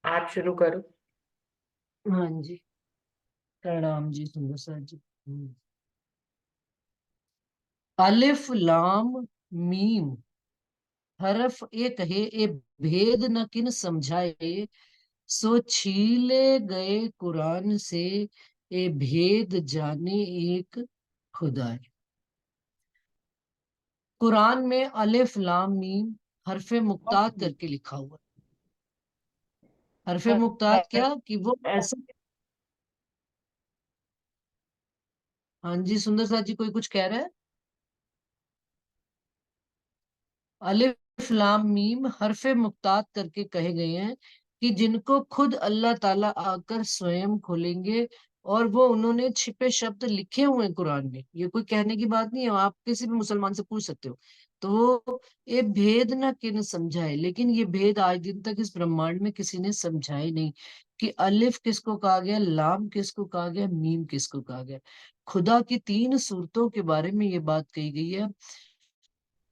आप शुरू करो। हाँ जी। प्रणाम जी सुंदर सर जी। अलिफ लाम मीम हरफ एक है, ए भेद न किन समझाए, सो छीले गए कुरान से, ए भेद जाने एक खुदाए। कुरान में अलिफ लाम मीम हरफे मुक्तात करके लिखा हुआ है। हरफे मुक्तात क्या कि वो ऐसे। हाँ जी सुंदर सर जी, कोई कुछ कह रहा है? अलिफ लाम मीम हरफे मुक्तात करके कहे गए हैं कि जिनको खुद अल्लाह ताला आकर स्वयं खोलेंगे, और वो उन्होंने छिपे शब्द लिखे हुए हैं कुरान में। ये कोई कहने की बात नहीं है, आप किसी भी मुसलमान से पूछ सकते हो। तो ये भेद ना किन समझाए, लेकिन ये भेद आज दिन तक इस ब्रह्मांड में किसी ने समझाए नहीं कि अलिफ किसको कहा गया, लाम किसको कहा गया, मीम किसको कहा गया। खुदा की तीन सूरतों के बारे में ये बात कही गई है।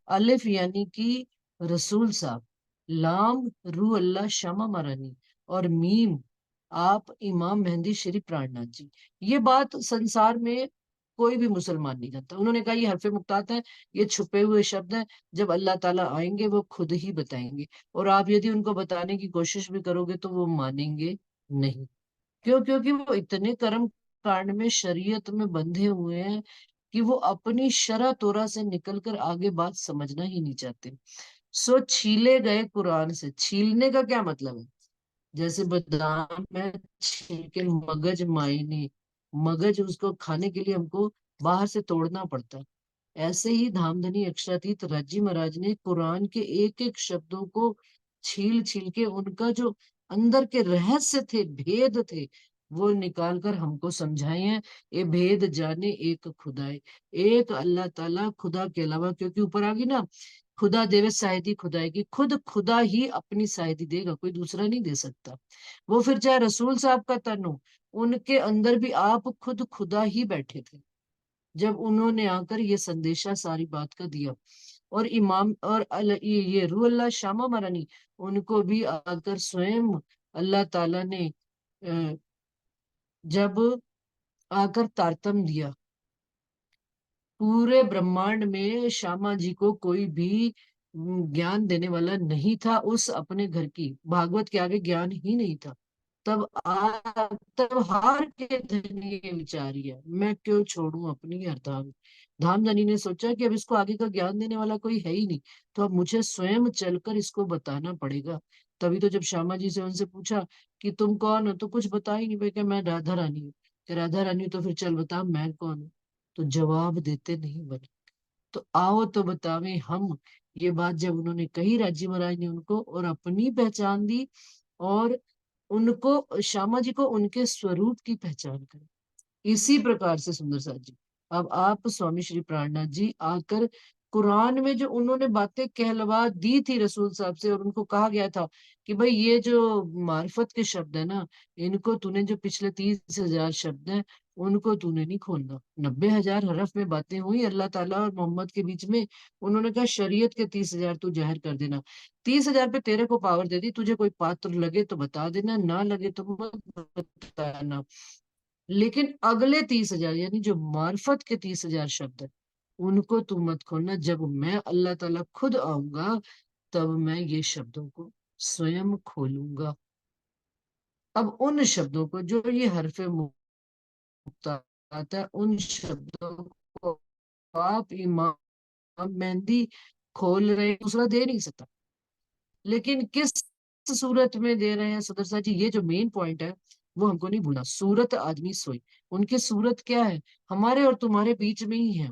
अलिफ यानी कि रसूल साहब, लाम रू अल्लाह शमा मरानी, और मीम आप इमाम मेहंदी शरी प्राणनाथ जी। ये बात संसार में कोई भी मुसलमान नहीं जानता। उन्होंने कहा ये हरफे मुक्तात हैं, ये छुपे हुए शब्द हैं, जब अल्लाह ताला आएंगे वो खुद ही बताएंगे। और आप यदि उनको बताने की कोशिश भी करोगे तो वो मानेंगे नहीं। क्यों? क्योंकि वो इतने कर्म कांड में शरीयत में बंधे हुए हैं कि वो अपनी शरह तोरा से निकलकर आगे बात समझना ही नहीं चाहते। सो छीले गए कुरान से। छीलने का क्या मतलब है? जैसे बादाम में छील के मगज मायने, मगज उसको खाने के लिए हमको बाहर से तोड़ना पड़ता है। ऐसे ही धामधनी अक्षरातीत राजी महाराज ने कुरान के एक एक शब्दों को छील छील के उनका जो अंदर के रहस्य थे, भेद थे, वो निकाल कर हमको समझाए हैं। ये भेद जाने एक खुदाए, एक अल्लाह ताला, खुदा के अलावा, क्योंकि ऊपर आ गई ना, खुदा देवे साहिदी खुदाई की, खुद खुदा ही अपनी साहिदी देगा, कोई दूसरा नहीं दे सकता। वो फिर चाहे रसूल साहब का तन हो, उनके अंदर भी आप खुद खुदा ही बैठे थे जब उन्होंने आकर ये संदेशा सारी बात का दिया। और इमाम और ये रूहुल्लाह शामा मरानी, उनको भी आकर स्वयं अल्लाह ताला ने जब आकर तारतम दिया। पूरे ब्रह्मांड में श्यामा जी को कोई भी ज्ञान देने वाला नहीं था। उस अपने घर की भागवत के आगे ज्ञान ही नहीं था। तब हार के धनी ये विचारी है, मैं क्यों छोड़ूं अपनी अर्धांग। धामधनी ने सोचा कि अब इसको आगे का ज्ञान देने वाला कोई है ही नहीं, तो अब मुझे स्वयं चलकर इसको बताना पड़ेगा। तभी तो जब श्यामा जी से उनसे पूछा कि तुम कौन हो, तो कुछ बता ही नहीं पाए कि मैं राधा रानी हूँ। कि राधा रानी हूँ, तो फिर चल बता मैं कौन हूँ। तो जवाब देते नहीं बने। तो आओ तो बतावे हम। ये बात जब उन्होंने कही राजी महाराज ने उनको, और अपनी पहचान दी, और उनको श्यामा जी को उनके स्वरूप की पहचान करी। इसी प्रकार से सुंदर साथ जी, अब आप स्वामी श्री प्राणनाथ जी आकर कुरान में जो उन्होंने बातें कहलवा दी थी रसूल साहब से, और उनको कहा गया था कि भाई ये जो मार्फत के शब्द है ना, इनको तूने जो पिछले 30,000 शब्द हैं, उनको तूने नहीं खोलना। 90,000 हरफ में बातें हुई अल्लाह ताला और मोहम्मद के बीच में। उन्होंने कहा शरीयत के 30,000 तू जाहिर कर देना। 30,000 पे तेरे को पावर दे दी, तुझे कोई पात्र लगे तो बता देना, ना लगे तो मत बताना। लेकिन अगले 30,000 यानी जो मार्फत के 30,000 शब्द है, उनको तू मत खोलना। जब मैं अल्लाह ताला खुद आऊंगा, तब मैं ये शब्दों को स्वयं खोलूंगा। अब उन शब्दों को जो ये हरफे मुक्तात है, उन शब्दों को आप इमाम मेहंदी खोल रहे हैं, दूसरा दे नहीं सकता। लेकिन किस सूरत में दे रहे हैं सदरसा जी, ये जो मेन पॉइंट है वो हमको नहीं भूलना। सूरत आदमी सोई, उनकी सूरत क्या है? हमारे और तुम्हारे बीच में ही है।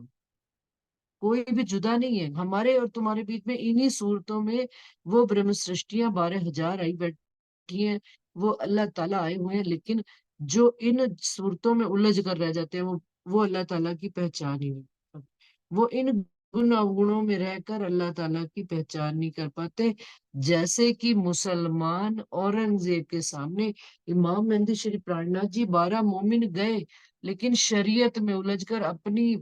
कोई भी जुदा नहीं है, हमारे और तुम्हारे बीच में इन्हीं सूरतों में वो ब्रह्म सृष्टियां 12,000 आई बैठी हैं। वो अल्लाह ताला आए हुए हैं, लेकिन जो इन सूरतों में उलझ कर रह जाते हैं, वो अल्लाह ताला की पहचान ही नहीं। वो इन गुण अवगुणों में रहकर अल्लाह ताला की पहचान नहीं कर पाते। जैसे कि मुसलमान औरंगजेब के सामने इमाम मेहंदी श्री प्राणनाथ जी 12 मोमिन गए, लेकिन शरीयत में उलझकर अपनी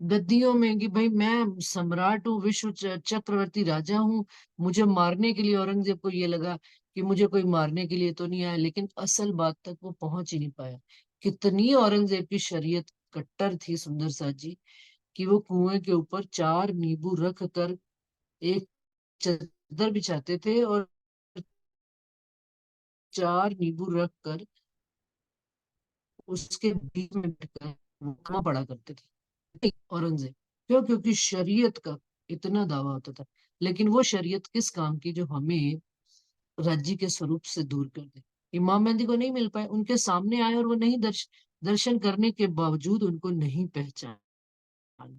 गद्दियों में कि भाई मैं सम्राट हूँ, विश्व चक्रवर्ती राजा हूँ। मुझे मारने के लिए औरंगजेब को ये लगा कि मुझे कोई मारने के लिए तो नहीं आया, लेकिन असल बात तक वो पहुंच ही नहीं पाया। कितनी औरंगजेब की शरीयत कट्टर थी सुंदर सा जी, कि वो कुएं के ऊपर 4 नींबू रख कर एक चादर बिछाते थे, और 4 नींबू रख कर उसके बीच में बैठकर वो खाना पड़ा करते थे औरंगजेब। क्यों? क्योंकि शरीयत का इतना दावा होता था। लेकिन वो शरीयत किस काम की, जो हमें राज्य के स्वरूप से दूर कर दे। इमाम मेहंदी को नहीं मिल पाए, उनके सामने आए और वो नहीं दर्शन करने के बावजूद उनको नहीं पहचान।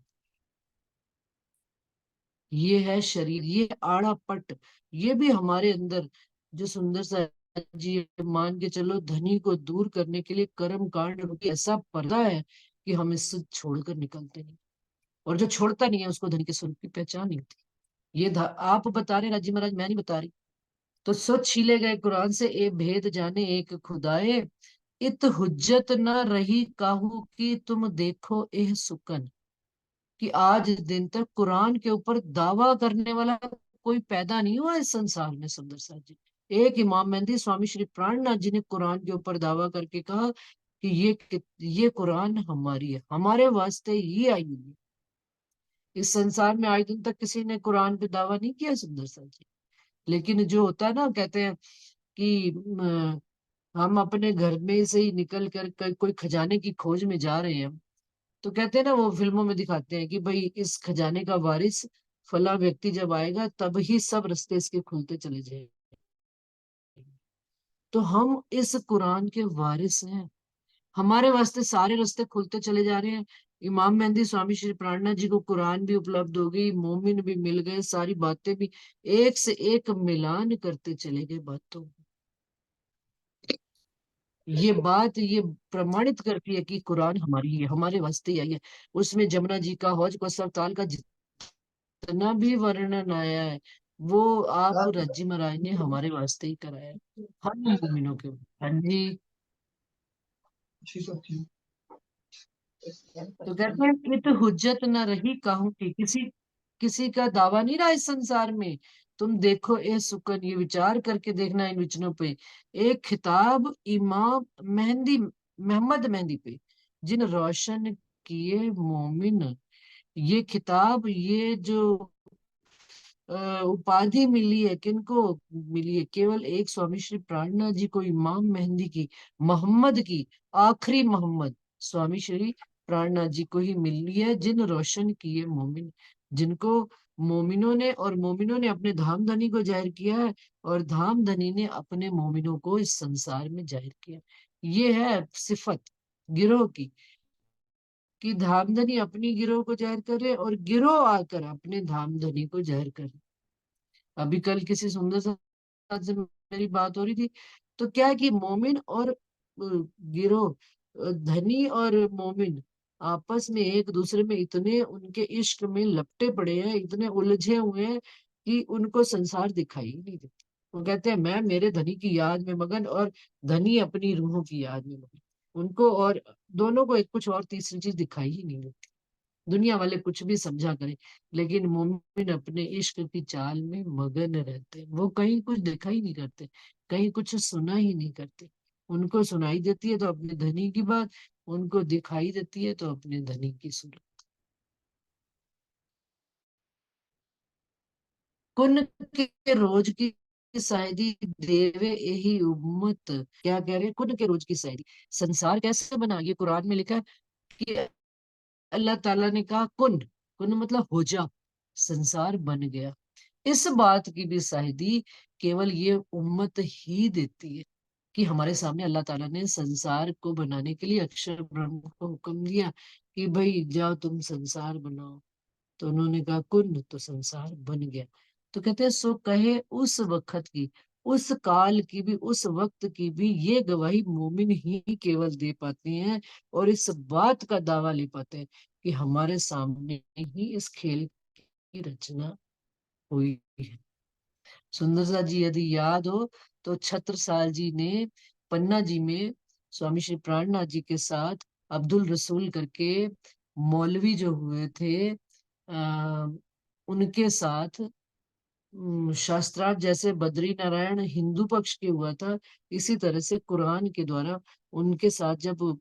ये है शरीर, ये आड़ा पट। ये भी हमारे अंदर जो सुंदर सा जी, मान के चलो धनी को दूर करने के लिए कर्म कांड रूपी ऐसा पर्दा है कि हम इससे छोड़कर निकलते नहीं। और जो छोड़ता नहीं है उसको धनी के स्वरूप की पहचान नहीं होती। आप बता रहे राजी महाराज, मैं नहीं बता रही। तो सो छीले गए कुरान से ए भेद जाने एक खुदाए, इत हुज्जत न रही काहू की तुम देखो एह सुकन। कि आज दिन तक कुरान के ऊपर दावा करने वाला कोई पैदा नहीं हुआ इस संसार में सुंदर सा जी। एक इमाम मेहंदी स्वामी श्री प्राणनाथ जी ने कुरान के ऊपर दावा करके कहा कि ये कुरान हमारी है, हमारे वास्ते ये आई हुई है। इस संसार में आज दिन तक किसी ने कुरान पे दावा नहीं किया सुंदर सा जी। लेकिन जो होता है ना, कहते हैं कि हम अपने घर में से ही निकल कर कोई खजाने की खोज में जा रहे हैं, तो कहते हैं ना, वो फिल्मों में दिखाते हैं कि भाई इस खजाने का वारिस फला व्यक्ति जब आएगा तब ही सब रास्ते इसके खुलते चले जाएंगे। तो हम इस कुरान के वारिस हैं, हमारे वास्ते सारे रास्ते खुलते चले जा रहे हैं। इमाम मेहंदी स्वामी श्री प्राणनाथ जी को कुरान भी उपलब्ध हो गई, मोमिन भी मिल गए, सारी बातें भी एक से एक मिलान करते चले गए बातों को। ये बात ये प्रमाणित करती है कि कुरान हमारी है, हमारे वास्ते ही आई है। उसमें जमुना जी का, हौज कौसर ताल का जितना भी वर्णन आया है, वो आप रज्जी महाराज ने हमारे वास्ते ही कराया है, हम मोमिनों के। हाँ जी। तो कहते हैं कि तो हुज्जत न रही काहू की, किसी किसी का दावा नहीं रहा इस संसार में। तुम देखो ए सुकन, ये विचार करके देखना इन वचनों पे। एक खिताब इमाम मेहंदी, मोहम्मद मेहंदी पे, जिन रोशन किए मोमिन। ये खिताब, ये जो उपाधि मिली है, किनको मिली है? केवल एक स्वामी श्री प्राणनाथ जी को, इमाम मेहंदी की, मोहम्मद की, आखिरी मोहम्मद स्वामी श्री प्राणनाथ जी को ही मिली है, जिन रोशन किए मोमिन, जिनको मोमिनों ने, और मोमिनों ने अपने धाम धनी को जाहिर किया है, और धाम धनी ने अपने मोमिनों को इस संसार में जाहिर किया। ये है सिफत गिरोह की, कि धामधनी अपनी गिरोह को जाहिर करे और गिरोह आकर अपने धामधनी को जाहिर करे। अभी कल किसी सुंदर से मेरी बात हो रही थी, तो क्या है कि मोमिन और गिरोह, धनी और मोमिन आपस में एक दूसरे में इतने उनके इश्क में लपटे पड़े हैं, इतने उलझे हुए हैं कि उनको संसार दिखाई ही नहीं देता। वो कहते हैं मैं मेरे धनी की याद में मगन, और धनी अपनी रूह की याद में मगन। उनको और दोनों को एक कुछ और तीसरी चीज दिखाई ही नहीं देती। दुनिया वाले कुछ भी समझा करें, लेकिन मोमिन अपने इश्क की चाल में मगन रहते हैं। वो कहीं कुछ देखा ही नहीं करते, कहीं कुछ सुना ही नहीं करते। उनको सुनाई देती है तो अपने धनी की बात, उनको दिखाई देती है तो अपने धनी की सूरत। कुन के रोज की शायदी देवे यही उम्मत। क्या कह रहे हैं? कुन के रोज की शायदी। संसार कैसे बना, ये कुरान में लिखा है कि अल्लाह ताला ने कहा कुन, कुन मतलब हो जा, संसार बन गया। इस बात की भी शाहिदी केवल ये उम्मत ही देती है, कि हमारे सामने अल्लाह ताला ने संसार को बनाने के लिए अक्षर ब्रह्म को हुक्म दिया कि भाई जाओ तुम संसार बनाओ। तो उन्होंने कहा कुन, तो संसार बन गया। तो कहते हैं सो कहे उस वक्त की, उस काल की भी, उस वक्त की भी ये गवाही मोमिन ही केवल दे पाते हैं, और इस बात का दावा ले पाते हैं कि हमारे सामने ही इस खेल की रचना हुई है। सुंदर सा जी यदि याद हो, तो छत्रसाल जी ने पन्ना जी में स्वामी श्री प्राणनाथ जी के साथ अब्दुल रसूल करके मौलवी जो हुए थे, उनके साथ शास्त्रार्थ जैसे बद्री नारायण हिंदू पक्ष के हुआ था, इसी तरह से कुरान के द्वारा उनके साथ जब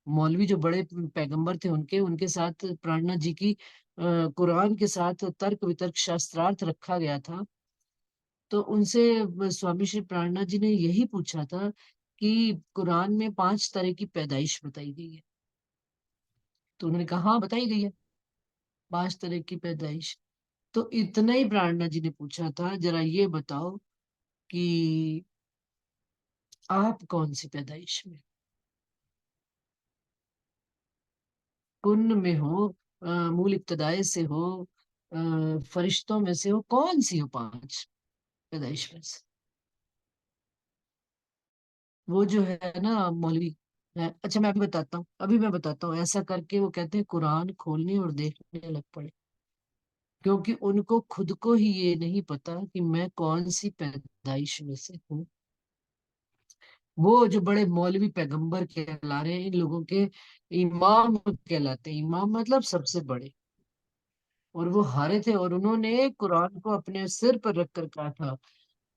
मौलवी जो बड़े पैगंबर थे उनके उनके साथ प्रार्थना जी की कुरान के साथ तर्क वितर्क शास्त्रार्थ रखा गया था। तो उनसे स्वामी श्री प्राणनाथ जी ने यही पूछा था कि कुरान में 5 तरह की पैदाइश बताई गई है। तो उन्होंने कहा हाँ बताई गई है 5 तरह की पैदाइश। तो इतना ही प्राणनाथ जी ने पूछा था, जरा ये बताओ कि आप कौन सी पैदाइश में, कुन में हो, मूल इब्तदाई से हो, फरिश्तों में से हो, कौन सी हो 5 पैदाइश में से। वो जो है ना मौलवी है, अच्छा मैं अभी बताता हूँ, अभी मैं बताता हूँ, ऐसा करके वो कहते हैं कुरान खोलने और देखने लग पड़े, क्योंकि उनको खुद को ही ये नहीं पता कि मैं कौन सी पैदाइश में से हूँ। वो जो बड़े मौलवी पैगंबर कहला रहे हैं, इन लोगों के इमाम कहलाते हैं, इमाम मतलब सबसे बड़े। और वो हारे थे, और उन्होंने कुरान को अपने सिर पर रख कर कहा था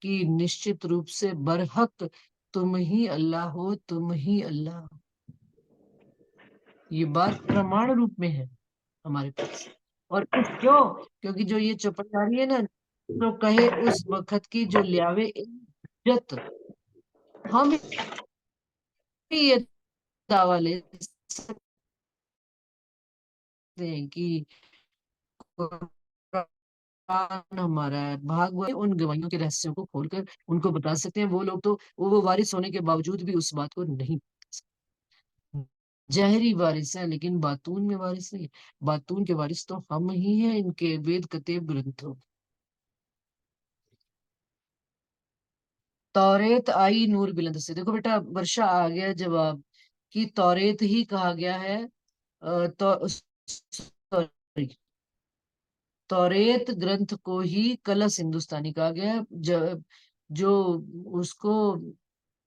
कि निश्चित रूप से बरहक तुम ही अल्लाह हो, तुम ही अल्लाह हो। ये बात प्रमाण रूप में है हमारे पास। और क्यों? क्योंकि जो ये चौपड़दारी है ना, तो कहे उस वक्त की जो लियावे इज्जत, हम ही ये दावा ले सकते हैं कि कुरान हमारा है, भागवत उन गवाहियों के रहस्यों को खोलकर उनको बता सकते हैं। वो लोग तो वो वारिस होने के बावजूद भी उस बात को नहीं बता सकते। जहरी वारिस है लेकिन बातून में वारिस नहीं है। बातून के वारिस तो हम ही हैं इनके वेद कतेब ग्रंथों। तौरेत आई नूर बिलंद से, देखो बेटा वर्षा आ गया जवाब कि तौरेत ही कहा गया है। तो सॉरी, तौरेत ग्रंथ को ही कलश हिंदुस्तानी कहा गया है। जो उसको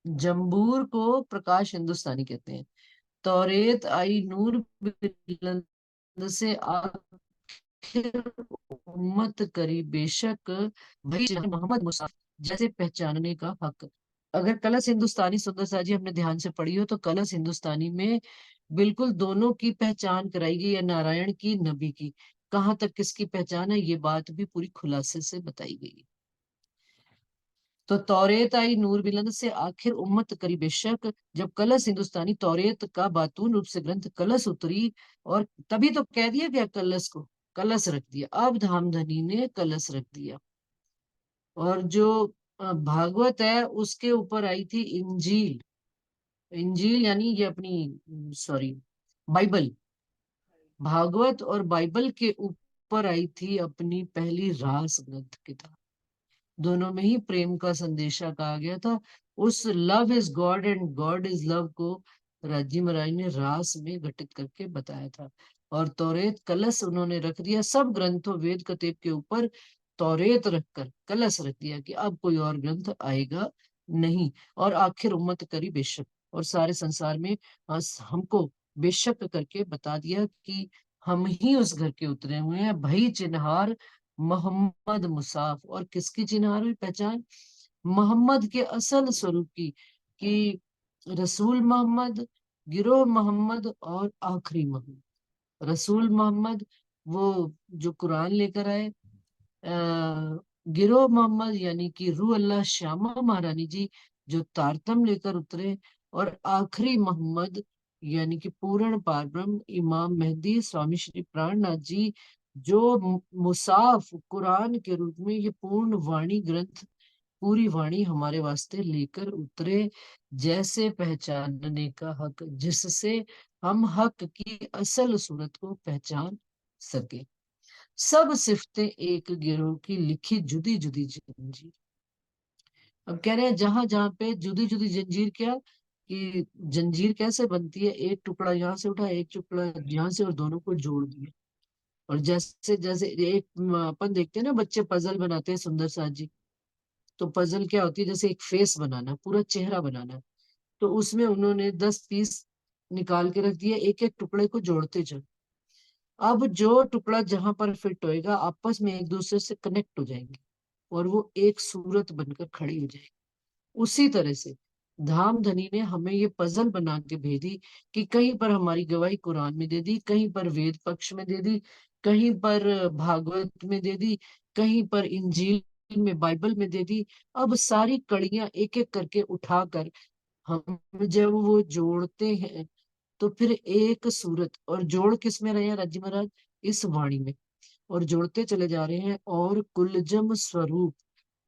जम्बूर को प्रकाश हिंदुस्तानी कहते हैं। तौरेत आई नूर बिलंद से आखिर उम्मत करी बेशक, वही जहां मोहम्मद मुसा जैसे पहचानने का हक। अगर कलश हिंदुस्तानी सुंदर सा जी हमने ध्यान से पढ़ी हो, तो कलश हिंदुस्तानी में बिल्कुल दोनों की पहचान कराई गई है, नारायण की नबी की। कहाँ तक किसकी पहचान है ये बात भी पूरी खुलासे से बताई गई है। तो तौरेत आई नूर बिलंद से आखिर उम्मत करी बेशक, जब कलश हिंदुस्तानी तौरेत का बातून रूप से ग्रंथ कलश उतरी, और तभी तो कह दिया गया कलश को, कलश रख दिया, अब धामधनी ने कलश रख दिया। और जो भागवत है उसके ऊपर आई थी इंजील। इंजील यानी ये अपनी सॉरी बाइबल। भागवत और बाइबल के ऊपर आई थी अपनी पहली रास ग्रंथ किताब। दोनों में ही प्रेम का संदेशा कहा गया था। उस love is God and God is love को राजी महाराज ने रास में घटित करके बताया था। और तौरेत कलश उन्होंने रख दिया सब ग्रंथों वेद कतेब के ऊपर। तौरेत रखकर कलश रख दिया कि अब कोई और ग्रंथ आएगा नहीं। और आखिर उम्मत करी बेशक, और सारे संसार में हमको बेशक करके बता दिया कि हम ही उस घर के उतरे हुए हैं, भई चिन्हार मोहम्मद मुसाफ। और किसकी चिन्हार हुई पहचान? मोहम्मद के असल स्वरूप की, कि रसूल मोहम्मद, गिरोह मोहम्मद और आखिरी मोहम्मद। रसूल मोहम्मद वो जो कुरान लेकर आए, गिरोह मोहम्मद यानी कि रूह अल्लाह श्यामा महारानी जी जो तारतम लेकर उतरे, और आखिरी मोहम्मद यानी कि पूर्ण पारब्रह्म इमाम मेहदी स्वामी श्री प्राणनाथ जी, जो मुसाफ कुरान के रूप में ये पूर्ण वाणी ग्रंथ, पूरी वाणी हमारे वास्ते लेकर उतरे। जैसे पहचानने का हक, जिससे हम हक की असल सूरत को पहचान सके। सब सिफतें एक गिरोह की लिखी जुदी जुदी जंजीर। अब कह रहे हैं जहां जहां पे जुदी जुदी जंजीर, क्या कि जंजीर कैसे बनती है, एक टुकड़ा यहाँ से उठा एक टुकड़ा यहाँ से और दोनों को जोड़ दिया। और जैसे जैसे एक अपन देखते हैं ना बच्चे पजल बनाते हैं सुंदर सा जी, तो पजल क्या होती है, जैसे एक फेस बनाना, पूरा चेहरा बनाना। तो उसमें उन्होंने 10 पीस निकाल के रख दिए, एक एक टुकड़े को जोड़ते जाओ। अब जो टुकड़ा जहां पर फिट होएगा आपस में एक दूसरे से कनेक्ट हो जाएंगे। और वो एक सूरत बनकर खड़ी हो जाएगी। उसी तरह से धामधनी ने हमें ये पजल बना के भेजी कि कहीं पर हमारी गवाही कुरान में दे दी, कहीं पर वेद पक्ष में दे दी, कहीं पर भागवत में दे दी, कहीं पर इंजील में, बाइबल में दे दी। अब सारी कड़ियां एक एक करके उठाकर हम जब वो जोड़ते हैं तो फिर एक सूरत, और जोड़ किस में रहे हैं राजी महाराज? इस वाणी में। और जोड़ते चले जा रहे हैं, और कुलजम स्वरूप,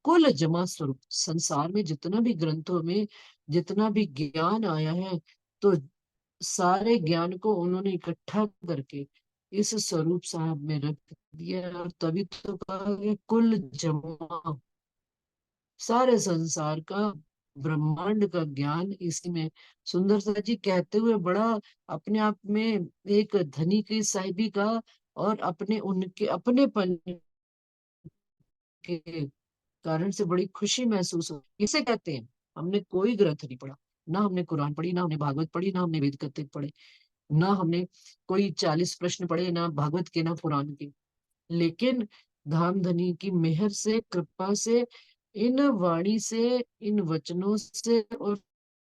कुल जमा स्वरूप, संसार में जितना भी ग्रंथों में जितना भी ज्ञान आया है, तो सारे ज्ञान को उन्होंने इकट्ठा करके इस स्वरूप साहब में रख दिया। और तभी तो कहा गया कुल जमा, सारे संसार का, ब्रह्मांड का ज्ञान इसी में। सुंदर सा जी कहते हुए बड़ा अपने आप में एक धनी की साहिबी का और अपने उनके अपनेपन के कारण से बड़ी खुशी महसूस हो। इसे कहते हैं हमने कोई ग्रंथ नहीं पढ़ा, ना हमने कुरान पढ़ी, ना हमने भागवत पढ़ी, ना हमने वेद कथे पढ़े, ना हमने कोई 40 प्रश्न पढ़े, ना भागवत के ना पुराण के, लेकिन धामधनी की मेहर से, कृपा से, इन वाणी से, इन वचनों से और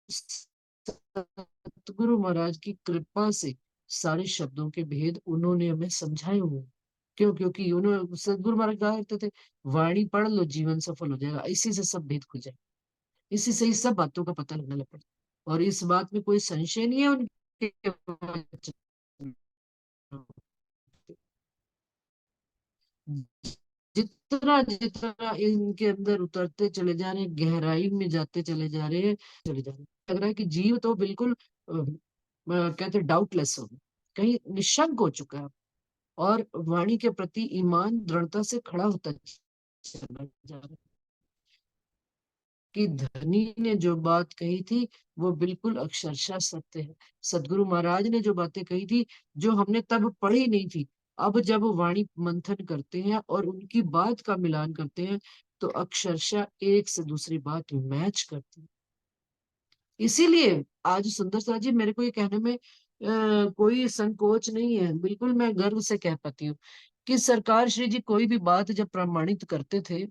सतगुरु महाराज की कृपा से सारे शब्दों के भेद उन्होंने हमें समझाए हुए हैं। क्यों? क्योंकि उन्होंने, सतगुरु महाराज कहा करते थे, वाणी पढ़ लो जीवन सफल हो जाएगा, इसी से सब भेद खुल जाए, इसी से ही सब बातों का पता लगने लग पड़े। और इस बात में कोई संशय नहीं है उनके वचन। जितना जितना इनके अंदर उतरते चले जा रहे हैं, गहराई में जाते चले जा रहे हैं, चले जा रहे हैं, लग रहा है कि जीव तो बिल्कुल कहते डाउटलेस हो गया, कहीं निशंक हो चुका है, और वाणी के प्रति ईमान दृढ़ता से खड़ा होता चला जा रहा है। कि धनी ने जो बात कही थी वो बिल्कुल अक्षरशः सत्य है। सदगुरु महाराज ने जो बातें कही थी, जो हमने तब पढ़ी नहीं थी, अब जब वाणी मंथन करते हैं और उनकी बात का मिलान करते हैं, तो अक्षरशः एक से दूसरी बात मैच करती है। इसीलिए आज सुंदर सा जी मेरे को ये कहने में कोई संकोच नहीं है, बिल्कुल मैं गर्व से कह पाती हूँ कि सरकार श्री जी कोई भी बात जब प्रमाणित करते थे,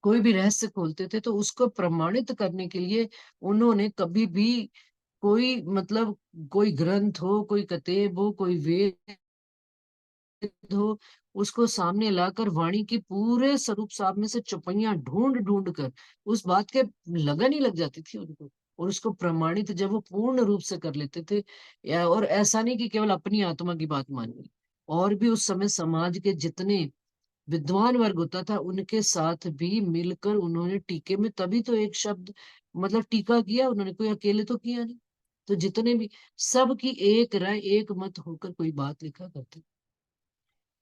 कोई भी रहस्य खोलते थे, तो उसको प्रमाणित करने के लिए उन्होंने कभी भी कोई मतलब कोई ग्रंथ हो, कोई कतेब हो, कोई वेद हो, उसको सामने लाकर वाणी की पूरे स्वरूप साहब में से चौपाइयां ढूंढ ढूंढ कर उस बात के लगन ही लग जाती थी उनको, और उसको प्रमाणित जब वो पूर्ण रूप से कर लेते थे, और ऐसा नहीं कि केवल अपनी आत्मा की बात माननी, और भी उस समय समाज के जितने विद्वान वर्ग होता था उनके साथ भी मिलकर उन्होंने टीके में, तभी तो एक शब्द मतलब टीका किया उन्होंने, कोई अकेले तो किया नहीं। तो जितने भी, सबकी एक राय एक मत होकर कोई बात लिखा करते,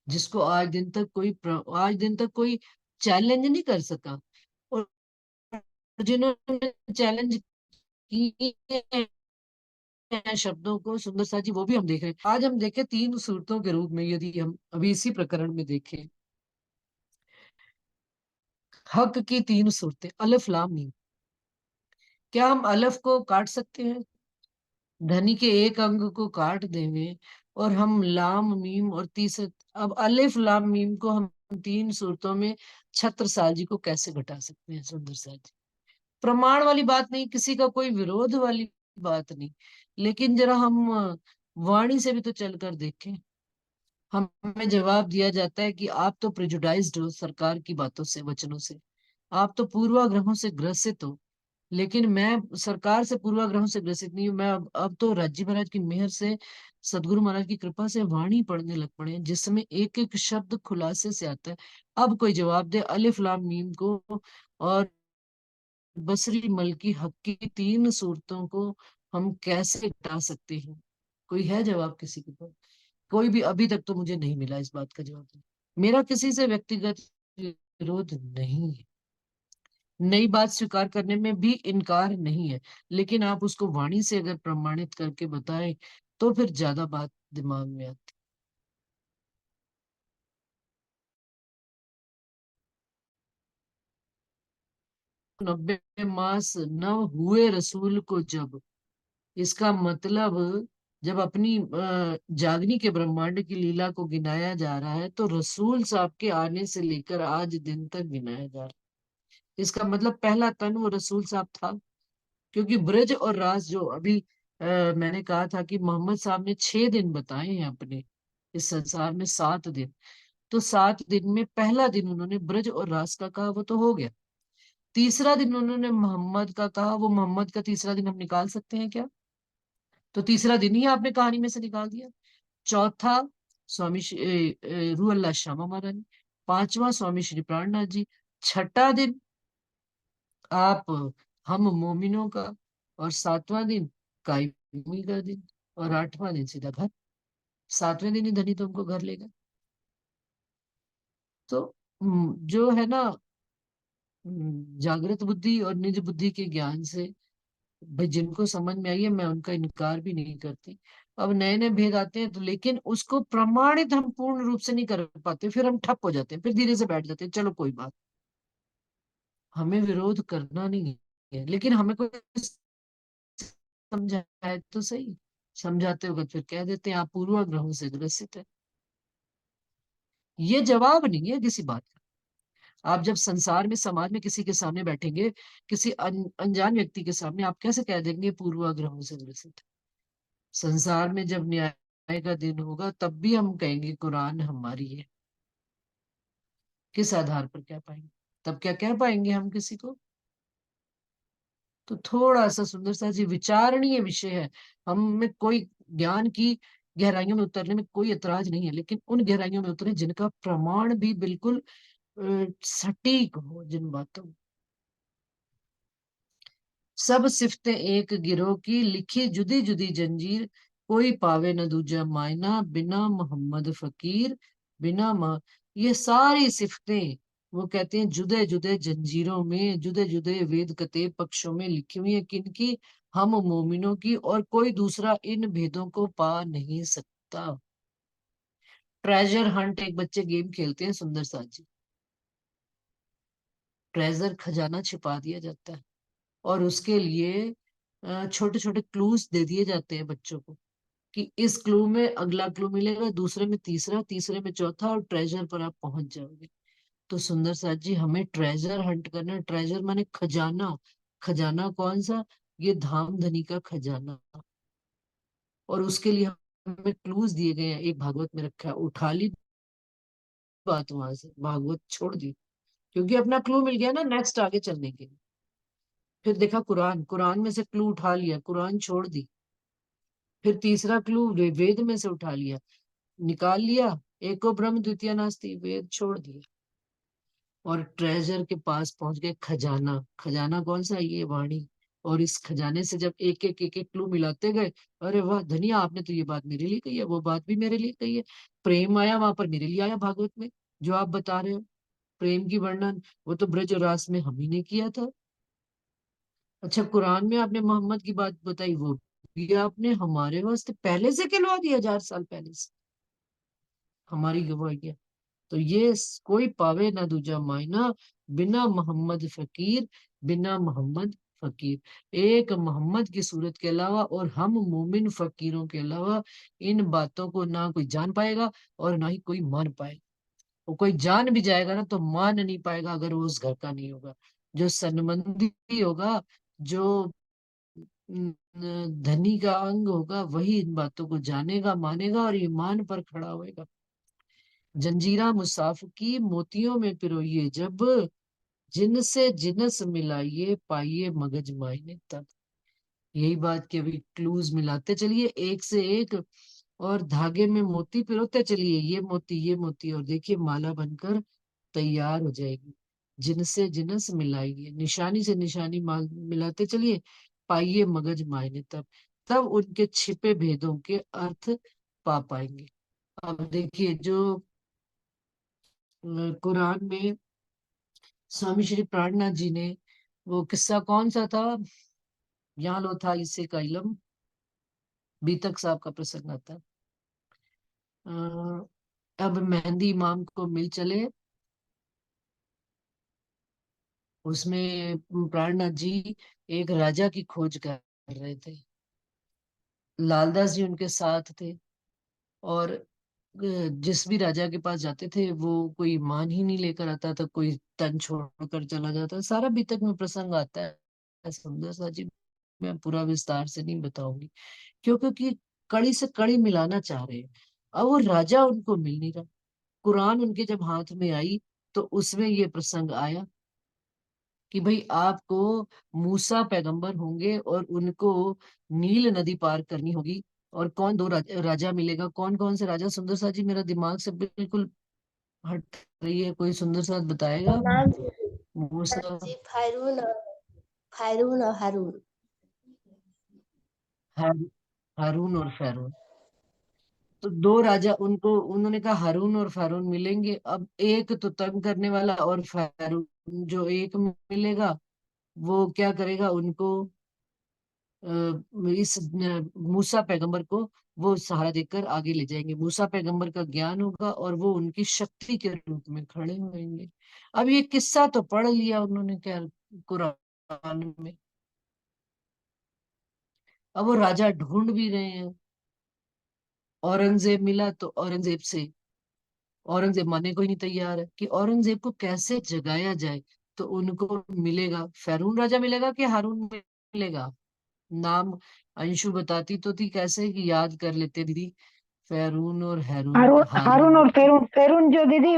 जिसको आज दिन तक कोई चैलेंज नहीं कर सका। और जिन्होंने चैलेंज किए हैं शब्दों को सुंदर सा जी, वो भी हम देख रहे हैं। आज हम देखें तीन सूरतों के रूप में, यदि हम अभी इसी प्रकरण में देखें, हक की तीन सूरतें, अलिफ लाम मीम। क्या हम अलफ को काट सकते हैं? धनी के एक अंग को काट देंगे और हम लाम मीम और तीसरे, अब अलिफ लाम मीम को हम तीन सूरतों में छत्रसाल जी को कैसे घटा सकते हैं? सुंदर साल जी, प्रमाण वाली बात नहीं, किसी का कोई विरोध वाली बात नहीं, लेकिन जरा हम वाणी से भी तो चलकर देखें। हमें जवाब दिया जाता है कि आप तो प्रेजुडाइज्ड हो सरकार की बातों से, वचनों से, आप तो पूर्वाग्रहों से ग्रसित हो। लेकिन मैं सरकार से पूर्वाग्रहों से ग्रसित नहीं हूँ, मैं अब तो राज्य महाराज की मेहर से, सदगुरु महाराज की कृपा से वाणी पढ़ने लग पड़े हैं, जिसमें एक एक शब्द खुलासे से आता है। अब कोई जवाब दे अलिफ लाम मीम को और बसरी मल की हक की तीन सूरतों को हम कैसे हटा सकते हैं? कोई है जवाब किसी के पास? कोई भी अभी तक तो मुझे नहीं मिला इस बात का जवाब। मेरा किसी से व्यक्तिगत विरोध नहीं है, नई बात स्वीकार करने में भी इनकार नहीं है, लेकिन आप उसको वाणी से अगर प्रमाणित करके बताएं तो फिर ज्यादा बात दिमाग में आती। 90 मास न हुए रसूल को जब, इसका मतलब जब अपनी जागनी के ब्रह्मांड की लीला को गिनाया जा रहा है, तो रसूल साहब के आने से लेकर आज दिन तक गिनाया जा रहा है। इसका मतलब पहला तन वो रसूल साहब था। क्योंकि ब्रज और रास जो अभी मैंने कहा था कि मोहम्मद साहब ने 6 दिन बताए हैं अपने इस संसार में, 7 दिन। तो 7 दिन में पहला दिन उन्होंने ब्रज और रास का कहा, वो तो हो गया। तीसरा दिन उन्होंने मोहम्मद का कहा, वो मोहम्मद का तीसरा दिन हम निकाल सकते हैं क्या? तो तीसरा दिन ही आपने कहानी में से निकाल दिया। चौथा स्वामी रूह अल्लाह श्यामा महारानी। पांचवा स्वामी श्री प्राणनाथ जी। छठा दिन आप हम मोमिनों का। और सातवां दिन कायमी का दिन। और आठवां दिन सीधा घर। सातवें दिन ही धनी तुमको घर लेगा। तो जो है ना, जागृत बुद्धि और निज बुद्धि के ज्ञान से भाई जिनको समझ में आई है, मैं उनका इनकार भी नहीं करती। अब नए नए भेद आते हैं तो, लेकिन उसको प्रमाणित हम पूर्ण रूप से नहीं कर पाते, फिर हम ठप हो जाते हैं, फिर धीरे से बैठ जाते हैं, चलो कोई बात। हमें विरोध करना नहीं है, लेकिन हमें कोई समझाए तो सही। समझाते वक्त फिर कह देते हैं आप पूर्वाग्रहों से ग्रसित है। ये जवाब नहीं है किसी बात का। आप जब संसार में, समाज में किसी के सामने बैठेंगे, किसी अनजान व्यक्ति के सामने, आप कैसे कह देंगे पूर्वाग्रहों से ग्रसित है? संसार में जब न्याय का दिन होगा, तब भी हम कहेंगे कुरान हमारी है। किस आधार पर कह पाएंगे? तब क्या कह पाएंगे हम किसी को? तो थोड़ा सा सुंदर सा जी विचारणीय विषय है। हम में कोई ज्ञान की गहराइयों में उतरने में कोई ऐतराज नहीं है, लेकिन उन गहराइयों में उतरे जिनका प्रमाण भी बिल्कुल सटीक हो, जिन बातों। सब सिफतें एक गिरोह की, लिखी जुदी जुदी जंजीर, कोई पावे न दूजा मायना, बिना मोहम्मद फकीर, बिना ये सारी सिफतें वो कहते हैं जुदे जुदे जंजीरों में, जुदे जुदे वेद कते पक्षों में लिखी हुई है। किनकी? हम मोमिनों की। और कोई दूसरा इन भेदों को पा नहीं सकता। ट्रेजर हंट एक बच्चे गेम खेलते हैं सुंदर साथ जी। ट्रेजर खजाना छिपा दिया जाता है, और उसके लिए छोटे छोटे क्लूज दे दिए जाते हैं बच्चों को, कि इस क्लू में अगला क्लू मिलेगा, दूसरे में तीसरा, तीसरे में चौथा, और ट्रेजर पर आप पहुंच जाओगे। तो सुंदर साथ जी, हमें ट्रेजर हंट करना है। ट्रेजर माने खजाना। खजाना कौन सा? ये धाम धनी का खजाना। और उसके लिए हमें क्लूज दिए गए हैं। एक भागवत में रखा है, उठा ली बात वहां से, भागवत छोड़ दी, क्योंकि अपना क्लू मिल गया ना नेक्स्ट आगे चलने के लिए। फिर देखा कुरान, कुरान में से क्लू उठा लिया, कुरान छोड़ दी। फिर तीसरा क्लू वेद में से उठा लिया, निकाल लिया, एको ब्रह्म द्वितीय नास्ति, वेद छोड़ दिया। और ट्रेजर के पास पहुंच गए, खजाना। खजाना कौन सा? ये वाणी। और इस खजाने से जब एक एक क्लू मिलाते गए, अरे वाह धनिया, आपने तो ये बात मेरे लिए कही है, वो बात भी मेरे लिए कही है। प्रेम आया वहां पर, मेरे लिए आया भागवत में, जो आप बता रहे हो। प्रेम की वर्णन वो तो ब्रज और रास में हम ही ने किया था। अच्छा, कुरान में आपने मोहम्मद की बात बताई, वो भी आपने हमारे वास्ते पहले से कहलवा दिया, 1000 साल पहले से हमारी गवाही। तो ये कोई पावे ना दूजा मायना, बिना मोहम्मद फकीर, बिना मोहम्मद फकीर। एक मोहम्मद की सूरत के अलावा और हम मोमिन फकीरों के अलावा इन बातों को ना कोई जान पाएगा और ना ही कोई मान पाएगा। वो कोई जान भी जाएगा ना तो मान नहीं पाएगा, अगर वो उस घर का नहीं होगा। जो सनमंदी होगा, जो धनी का अंग होगा, वही इन बातों को जानेगा, मानेगा और ईमान पर खड़ा होएगा। जंजीरा मुसाफ की मोतियों में पिरोइए जब, जिनसे जिनस मिलाइए पाइए मगज मायने तब। यही बात कि अभी क्लूज मिलाते चलिए एक से एक, और धागे में मोती पिरोते चलिए, ये मोती, और देखिए माला बनकर तैयार हो जाएगी। जिनसे जिनस मिलाइए, निशानी से निशानी माल मिलाते चलिए, पाइए मगज मायने तब। तब उनके छिपे भेदों के अर्थ पा पाएंगे। अब देखिए, जो कुरान में स्वामी श्री प्राणनाथ जी ने, वो किस्सा कौन सा था? यहाँ लो था इसे का इलम, बीतक साहब का प्रसंग आता है। अब मेहंदी इमाम को मिल चले, उसमें प्राणनाथ जी एक राजा की खोज कर रहे थे। लालदास जी उनके साथ थे। और जिस भी राजा के पास जाते थे वो कोई मान ही नहीं लेकर आता था, कोई तन छोड़कर चला जाता। सारा बीतक में प्रसंग आता है सुंदर सा जी। मैं पूरा विस्तार से नहीं बताऊंगी, क्योंकि कड़ी से कड़ी मिलाना चाह रहे हैं। अब वो राजा उनको मिल नहीं रहा। कुरान उनके जब हाथ में आई तो उसमें ये प्रसंग आया कि भाई आपको मूसा पैगंबर होंगे और उनको नील नदी पार करनी होगी। और कौन दो राजा मिलेगा, कौन कौन से राजा? सुंदर सा जी, मेरा दिमाग से बिल्कुल हट रही है, कोई सुंदर सा बताएगा? नाम मूसा, जी फायरून और हारून। हार- हारून और फैरून। तो दो राजा उनको, उन्होंने कहा हारून और फैरून मिलेंगे। अब एक तो तंग करने वाला, और फैरून जो एक मिलेगा वो क्या करेगा, उनको इस मूसा पैगंबर को वो सहारा देकर आगे ले जाएंगे। मूसा पैगंबर का ज्ञान होगा और वो उनकी शक्ति के रूप में खड़े होंगे। अब ये किस्सा तो पढ़ लिया उन्होंने, क्या कुरान में। अब वो राजा ढूंढ भी रहे हैं। औरंगजेब मिला तो औरंगजेब से, औरंगजेब मानने को ही नहीं तैयार है कि औरंगजेब को कैसे जगाया जाए। तो उनको मिलेगा, फैरून राजा मिलेगा कि हारून मिलेगा? नाम अंशु बताती तो थी, कैसे कि याद कर लेते दीदी। फैरून और हैरून, हारून हारून हारून। और फेरून। फेरून जो दीदी,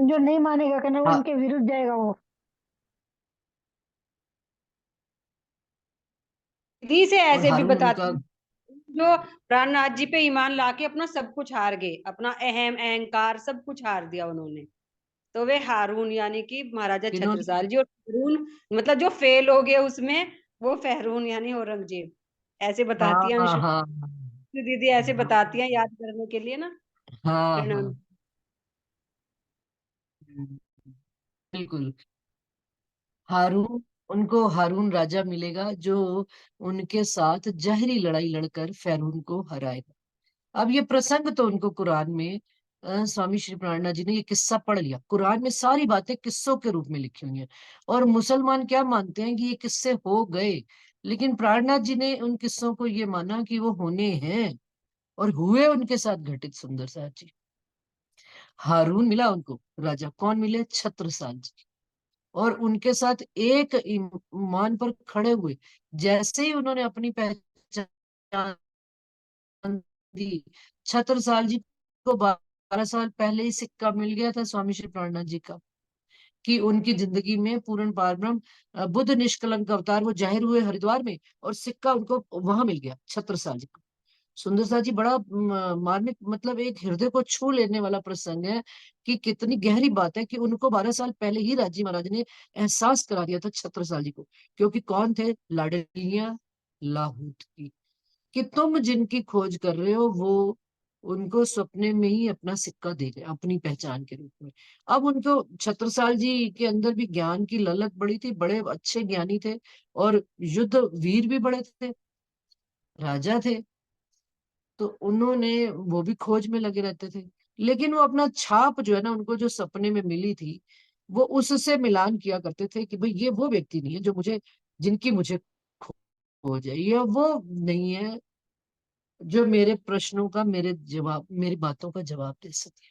जो नहीं मानेगा, कहना वो हाँ, उनके विरुद्ध जाएगा वो। विधि से और ऐसे भी हारून उनका। बताती, जो प्राणनाथ जी पे ईमान लाके अपना सब कुछ हार गए, अपना अहम अहंकार सब कुछ हार दिया उन्होंने। तो वे हारून यानी कि महाराजा इन्होंने, छत्रसाल जी, और फरून मतलब जो फेल हो गए उसमें, वो फहरून यानी औरंगजेब। ऐसे हाँ बताती हैं हाँ अंशु हाँ दीदी, ऐसे बताती हैं याद करने के लिए ना। हाँ प्रणव। हाँ, बिल्कुल। हारून, उनको हारून राजा मिलेगा जो उनके साथ जहरी लड़ाई लड़कर फैरून को हराएगा। अब ये प्रसंग तो उनको कुरान में स्वामी श्री प्राणनाथ जी ने ये किस्सा पढ़ लिया। कुरान में सारी बातें किस्सों के रूप में लिखी हुई हैं। और मुसलमान क्या मानते हैं कि ये किस्से हो गए, लेकिन प्राणनाथ जी ने उन किस्सों को ये माना कि वो होने हैं और हुए उनके साथ घटित। सुंदर सा जी, हारून मिला उनको राजा, कौन मिले? छत्रसाल जी। और उनके साथ एक ईमान पर खड़े हुए। जैसे ही उन्होंने अपनी पहचान दी, छत्रसाल जी को 12 साल पहले ही सिक्का मिल गया था स्वामी श्री प्राणनाथ जी का, कि उनकी जिंदगी में पूर्ण पारब्रह्म बुद्ध निष्कलंक अवतार वो जाहिर हुए हरिद्वार में, और सिक्का उनको वहां मिल गया छत्रसाल जी को। सुंदर सा जी, बड़ा मार्मिक, मतलब एक हृदय को छू लेने वाला प्रसंग है कि कितनी गहरी बात है कि उनको 12 साल पहले ही राजी महाराज ने एहसास करा दिया था छत्रसाल जी को। क्योंकि कौन थे? लाडलियां लाहूत की, कि तुम जिनकी खोज कर रहे हो वो उनको सपने में ही अपना सिक्का दे गए अपनी पहचान के रूप में। अब उनको, छत्रसाल जी के अंदर भी ज्ञान की ललक बड़ी थी, बड़े अच्छे ज्ञानी थे, और युद्ध वीर भी बड़े थे, राजा थे। तो उन्होंने, वो भी खोज में लगे रहते थे। लेकिन वो अपना छाप जो है ना, उनको जो सपने में मिली थी, वो उससे मिलान किया करते थे कि भाई ये वो व्यक्ति नहीं है जो मुझे, जिनकी मुझे खोज है, ये वो नहीं है जो मेरे प्रश्नों का, मेरे जवाब, मेरी बातों का जवाब दे सके।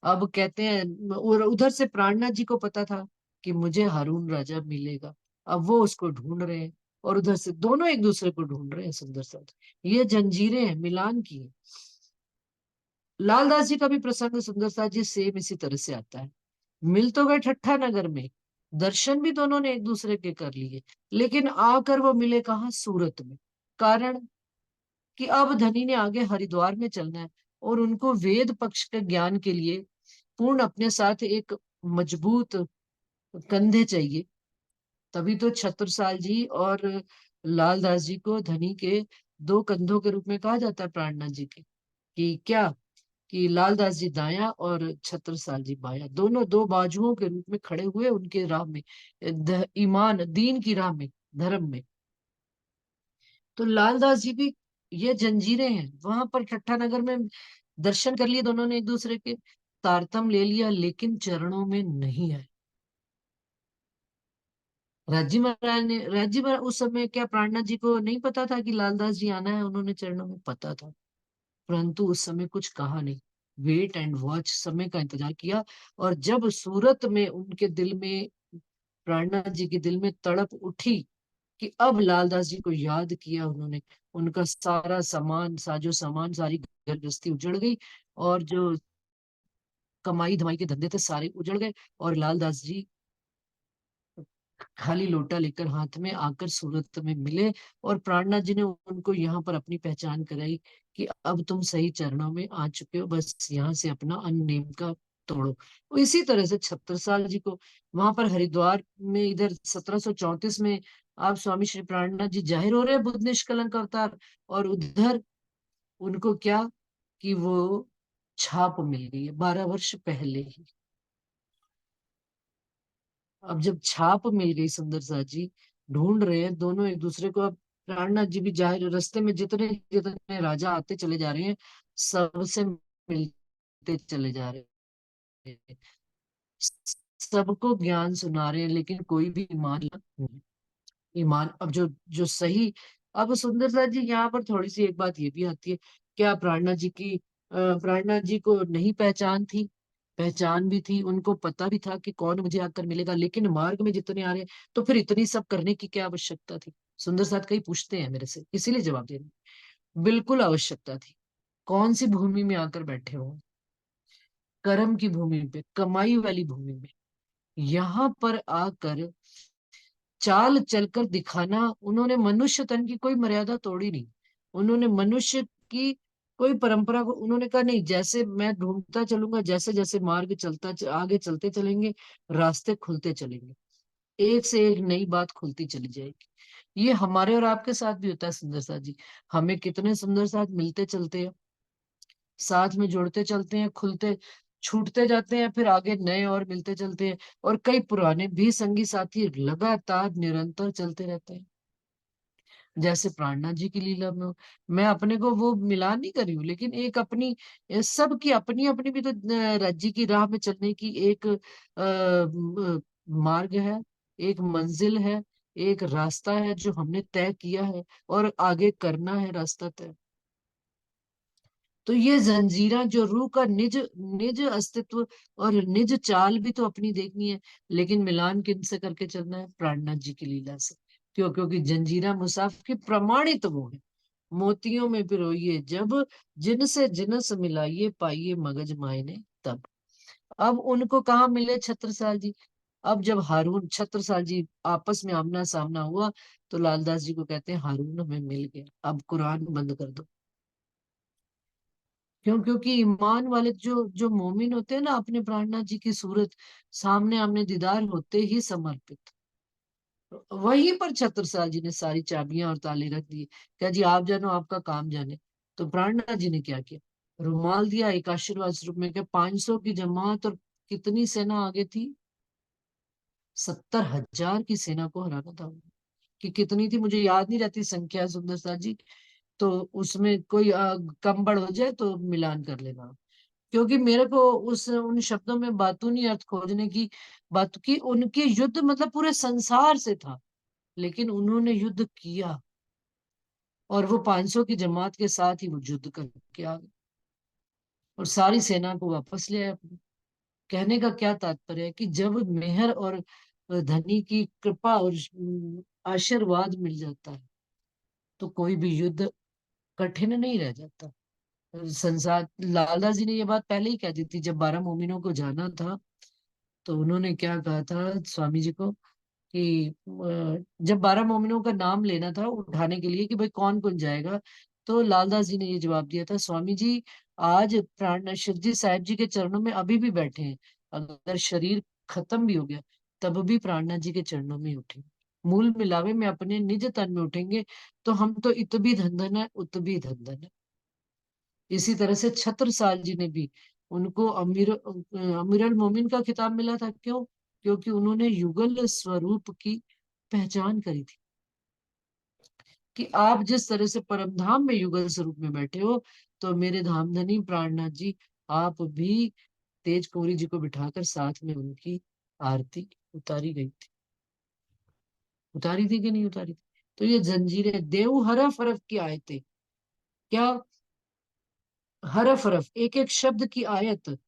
अब कहते हैं, और उधर से प्राणनाथ जी को पता था कि मुझे हारून राजा मिलेगा। अब वो उसको ढूंढ रहे हैं, और उधर से दोनों एक दूसरे को ढूंढ रहे हैं। सुंदर सा, ये जंजीरें हैं मिलान की। लालदास जी का भी प्रसंग सुंदर सा जी सेम इसी तरह से आता है। मिल तो गए ठट्ठा नगर में, दर्शन भी दोनों ने एक दूसरे के कर लिए, लेकिन आकर वो मिले कहाँ? सूरत में। कारण कि अब धनी ने आगे हरिद्वार में चलना है, और उनको वेद पक्ष के ज्ञान के लिए पूर्ण अपने साथ एक मजबूत कंधे चाहिए। तभी तो छत्रसाल जी और लालदास जी को धनी के दो कंधों के रूप में कहा जाता है प्राणनाथ जी के। कि क्या, कि लालदास जी दाया और छत्रसाल जी बाया, दोनों दो बाजुओं के रूप में खड़े हुए उनके राह में, ईमान दीन की राह में, धर्म में। तो लालदास जी भी, ये जंजीरें हैं। वहां पर ठट्टा नगर में दर्शन कर लिए दोनों ने एक दूसरे के, तारतम ले लिया, लेकिन चरणों में नहीं आए। राज्य महाराज उस समय क्या प्राणनाथ जी को नहीं पता था कि लालदास जी आना है? उन्होंने चरणों में पता था, परंतु उस समय कुछ कहा नहीं। वेट एंड वॉच, समय का इंतजार किया। और जब सूरत में उनके दिल में, प्राणनाथ जी के दिल में तड़प उठी कि अब लालदास जी को याद किया उन्होंने, उनका सारा सामान, साजो सामान, सारी घर गृहस्थी उजड़ गई, और जो कमाई धमाई के धंधे थे सारे उजड़ गए, और लालदास जी खाली लोटा लेकर हाथ में आकर सूरत में मिले। और प्राणनाथ जी ने उनको यहाँ पर अपनी पहचान कराई कि अब तुम सही चरणों में आ चुके हो, बस यहाँ से अपना अननेम का तोड़ो। तो इसी तरह से छत्रसाल जी को वहां पर हरिद्वार में, इधर 1734 में आप स्वामी श्री प्राणनाथ जी जाहिर हो रहे हैं बुद्ध निष्कलंक अवतार, और उधर उनको क्या कि वो छाप मिल गई है 12 वर्ष पहले ही। अब जब छाप मिल गई, सुंदर साथ जी ढूंढ रहे हैं दोनों एक दूसरे को। अब प्राणनाथ जी भी जाहिर रास्ते में जितने जितने राजा आते चले जा रहे हैं, सबसे मिलते चले जा रहे हैं, सबको ज्ञान सुना रहे हैं, लेकिन कोई भी ईमान अब जो सही। अब सुंदर साथ जी यहाँ पर थोड़ी सी एक बात ये भी आती है, क्या प्राणनाथ जी को नहीं पहचान थी? पहचान भी थी, उनको पता भी था कि कौन मुझे आकर मिलेगा, लेकिन मार्ग में जितने आ रहे हैं, तो फिर इतनी सब करने की क्या आवश्यकता थी? सुंदर साथ कई पूछते हैं मेरे से, इसीलिए जवाब दे रहे हैं। बिल्कुल आवश्यकता थी। कौन सी भूमि में आकर बैठे हो? कर्म की भूमि पे, कमाई वाली भूमि में। यहाँ पर आकर चाल चलकर दिखाना, उन्होंने मनुष्य तन की कोई मर्यादा तोड़ी नहीं। उन्होंने मनुष्य की कोई परंपरा को, उन्होंने कहा नहीं, जैसे मैं ढूंढता चलूंगा, जैसे जैसे मार्ग आगे चलते चलेंगे, रास्ते खुलते चलेंगे, एक से एक नई बात खुलती चली जाएगी। ये हमारे और आपके साथ भी होता है सुंदर साथ जी। हमें कितने सुंदर साथ मिलते चलते हैं, साथ में जुड़ते चलते हैं, खुलते छूटते जाते हैं, फिर आगे नए और मिलते चलते हैं, और कई पुराने भी संगी साथी लगातार निरंतर चलते रहते हैं। जैसे प्राणनाथ जी की लीला में मैं अपने को वो मिलान नहीं कर रही हूँ, लेकिन एक अपनी, सबकी अपनी अपनी भी तो राज्य की राह में चलने की एक मार्ग है, एक मंजिल है, एक रास्ता है जो हमने तय किया है, और आगे करना है रास्ता तय। तो ये जंजीरा जो रूह का निज निज अस्तित्व और निज चाल भी तो अपनी देखनी है, लेकिन मिलान किन से करके चलना है? प्राणनाथ जी की लीला से। क्यों? क्योंकि जंजीरा मुसाफ की प्रमाणित वो है, मोतियों में पिरोइए जब, जिनसे जिनस मिलाइए पाइए मगज मायने तब। अब उनको कहाँ मिले छत्रसाल जी? अब जब हारून छत्रसाल जी आपस में आमना सामना हुआ, तो लालदास जी को कहते हैं हारून हमें मिल गया, अब कुरान बंद कर दो। क्यों? क्योंकि ईमान वाले जो जो मोमिन होते हैं ना, अपने प्राणनाथ जी की सूरत सामने आमने दीदार होते ही समर्पित। वहीं पर छत्रसाल जी ने सारी चाबियां और ताले रख दिए, क्या जी आप जानो आपका काम जाने। तो प्राणनाथ जी ने क्या किया? रुमाल दिया एक आशीर्वाद स्वरूप में, क्या 500 की जमात और कितनी सेना आगे थी? 70,000 की सेना को हराना था उन्हें। कि कितनी थी मुझे याद नहीं रहती संख्या सुंदर साथ जी, तो उसमें कोई कम बढ़ हो जाए तो मिलान कर लेना। क्योंकि मेरे को उस उन शब्दों में बातूनी अर्थ खोजने की बात की, उनके युद्ध मतलब पूरे संसार से था, लेकिन उन्होंने युद्ध किया, और वो 500 की जमात के साथ ही वो युद्ध करके आ गए, और सारी सेना को वापस ले आए अपने। कहने का क्या तात्पर्य है कि जब मेहर और धनी की कृपा और आशीर्वाद मिल जाता है, तो कोई भी युद्ध कठिन नहीं रह जाता। संसार, लाला जी ने ये बात पहले ही कह दी थी, जब 12 मोमिनों को जाना था, तो उन्होंने क्या कहा था स्वामी जी को कि जब 12 मोमिनों का नाम लेना था उठाने के लिए कि भाई कौन कौन जाएगा, तो लालदास जी ने ये जवाब दिया था, स्वामी जी आज प्राण शिव जी साहिब जी के चरणों में अभी भी बैठे हैं, अगर शरीर खत्म भी हो गया तब भी प्राणनाथ जी के चरणों में उठेंगे, मूल मिलावे में अपने निज तन में उठेंगे। तो हम तो इत भी धन धन है, उत भी धन धन है। इसी तरह से छत्रसाल जी ने भी, उनको अमीरुल मोमिन का खिताब मिला था। क्यों? क्योंकि उन्होंने युगल स्वरूप की पहचान करी थी, कि आप जिस तरह से परम धाम में युगल स्वरूप में बैठे हो, तो मेरे धामधनी प्राणनाथ जी आप भी तेज कोरी जी को बिठाकर साथ में उनकी आरती उतारी गई थी। उतारी थी कि नहीं उतारी थी? तो ये जंजीरें, देव हरफ हरफ की आयतें, क्या हरफ हरफ, एक एक शब्द की आयत,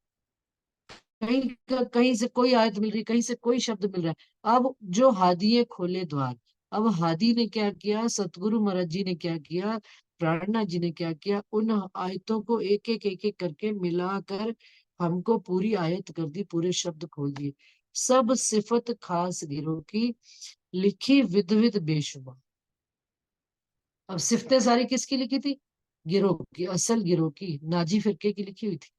कहीं से कोई आयत मिल रही, कहीं से कोई शब्द मिल रहा है। अब जो हादी खोले द्वार, अब हादी ने क्या किया, सतगुरु महाराज जी ने क्या किया, प्राणनाथ जी ने क्या किया, उन आयतों को एक एक करके मिलाकर हमको पूरी आयत कर दी, पूरे शब्द खोल दिए। सब सिफत खास गिरोह की, लिखी विध विध बेशुमार। अब सिफतें सारी किसकी लिखी थी? गिरोह की, असल गिरोह की, नाजी फिरके की लिखी हुई थी।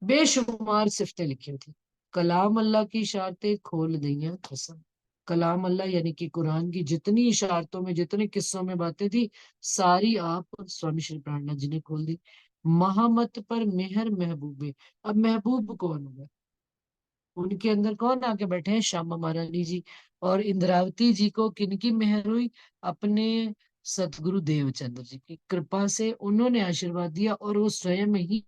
बेशुमार सिफतें लिखी हुई थी। कलाम अल्लाह की इशारतें खोल दैया कसम। कलाम अल्लाह यानी कि कुरान की जितनी इशारतों में, जितने किस्सों में बातें थी, सारी आप स्वामी श्री प्राणनाथ जी ने खोल दी। महामत पर मेहर महबूबे, अब महबूब कौन होगा? उनके अंदर कौन आके बैठे हैं? श्यामा महारानी जी। और इंद्रावती जी को किनकी मेहर हुई? अपने सतगुरु देवचंद्र जी की कृपा से उन्होंने आशीर्वाद दिया, और वो स्वयं ही